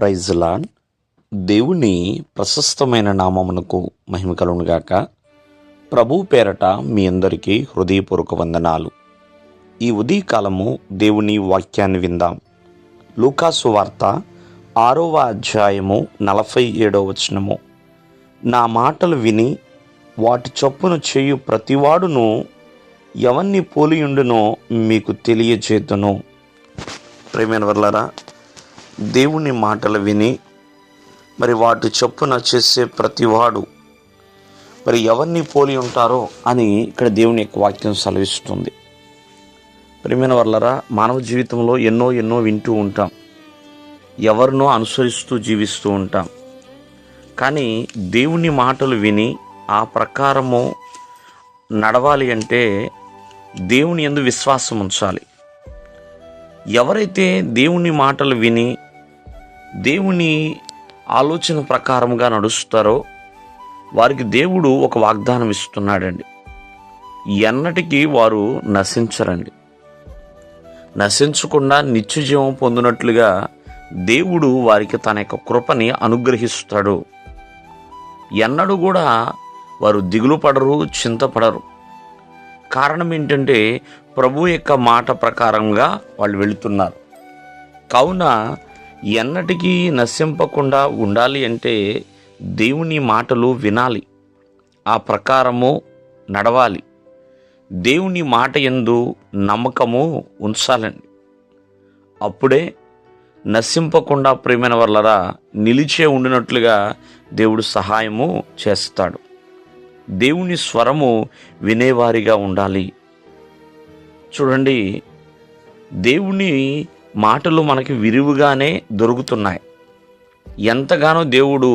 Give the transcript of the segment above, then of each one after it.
Praise lord. దేవుని ప్రశస్తమైన నామమునకు మహిమ కలుగునుగాక. ప్రభు పేరట మీ అందరికీ హృదయపూర్వక వందనాలు. ఈ ఉదయకాలము దేవుని వాక్యాన్ని విందాం. లూకాసు వార్త 6వ అధ్యాయము 47వ వచనము. నా మాటలు విని వాటి చొప్పున చేయు ప్రతివాడును ఎవన్ని పోలియుండునో మీకు తెలియజేతును. ప్రియమైన వర్లారా, దేవుని మాటలు విని మరి వాటి చొప్పున చేసే ప్రతివాడు మరి ఎవరిని పోలి ఉంటారో అని ఇక్కడ దేవుని యొక్క వాక్యం సెలవిస్తుంది. ప్రియమైన వర్లారా, మానవ జీవితంలో ఎన్నో వింటూ ఉంటాం, ఎవరినో అనుసరిస్తూ జీవిస్తూ ఉంటాం. కానీ దేవుని మాటలు విని ఆ ప్రకారము నడవాలి అంటే దేవుని యందు విశ్వాసం ఉంచాలి. ఎవరైతే దేవుని మాటలు విని దేవుని ఆలోచన ప్రకారంగా నడుస్తారో వారికి దేవుడు ఒక వాగ్దానం ఇస్తున్నాడండి. ఎన్నటికీ వారు నశించరండి. నశించకుండా నిత్యజీవం పొందినట్లుగా దేవుడు వారికి తన యొక్క కృపని అనుగ్రహిస్తాడు. ఎన్నడూ కూడా వారు దిగులు పడరు, చింతపడరు. కారణం ఏంటంటే ప్రభు యొక్క మాట ప్రకారంగా వాళ్ళు వెళుతున్నారు. కావున ఎన్నటికీ నశింపకుండా ఉండాలి అంటే దేవుని మాటలు వినాలి, ఆ ప్రకారము నడవాలి, దేవుని మాట యందు నమ్మకము ఉంచాలండి. అప్పుడే నశింపకుండా ప్రియమైన వాళ్ళరా నిలిచే ఉండినట్లుగా దేవుడు సహాయము చేస్తాడు. దేవుని స్వరము వినేవారిగా ఉండాలి. చూడండి, దేవుని మాటలు మనకి విరివిగానే దొరుకుతున్నాయి. ఎంతగానో దేవుడు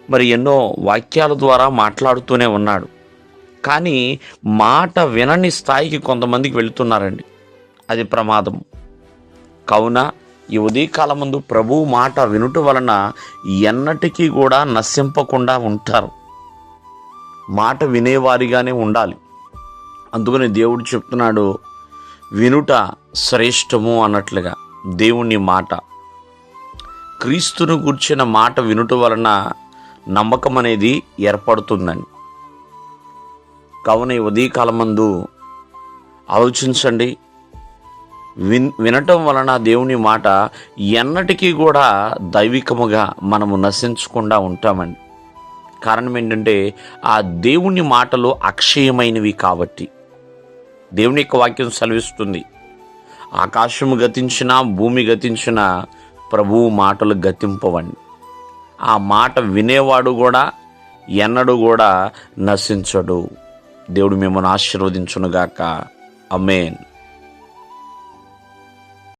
మరి ఎన్నో వాక్యాల ద్వారా మాట్లాడుతూనే ఉన్నాడు. కానీ మాట వినని స్థాయికి కొంతమందికి వెళుతున్నారండి. అది ప్రమాదం. కావున ఈ ఉదయకాలమందు ప్రభు మాట వినుట వలన ఎన్నటికీ కూడా నశింపకుండా ఉంటారు. మాట వినేవారిగానే ఉండాలి. అందుకని దేవుడు చెప్తున్నాడు, వినుట శ్రేష్టము అన్నట్లుగా. దేవుని మాట, క్రీస్తును గూర్చిన మాట వినుట వలన నమ్మకం అనేది ఏర్పడుతుందండి. కావున ఈ ఉదయకాలమందు ఆలోచించండి. వినటం వలన దేవుని మాట ఎన్నటికీ కూడా దైవికముగా మనము నశించకుండా ఉంటామండి. కారణం ఏంటంటే ఆ దేవుని మాటలు అక్షయమైనవి కాబట్టి. దేవుని యొక్క వాక్యం సెలవిస్తుంది, ఆకాశము గతించినా భూమి గతించినా ప్రభువు మాటలు గతింపవండి. ఆ మాట వినేవాడు కూడా ఎన్నడూ కూడా నశించడు. దేవుడు మిమ్మల్ని ఆశీర్వదించునుగాక. ఆమేన్.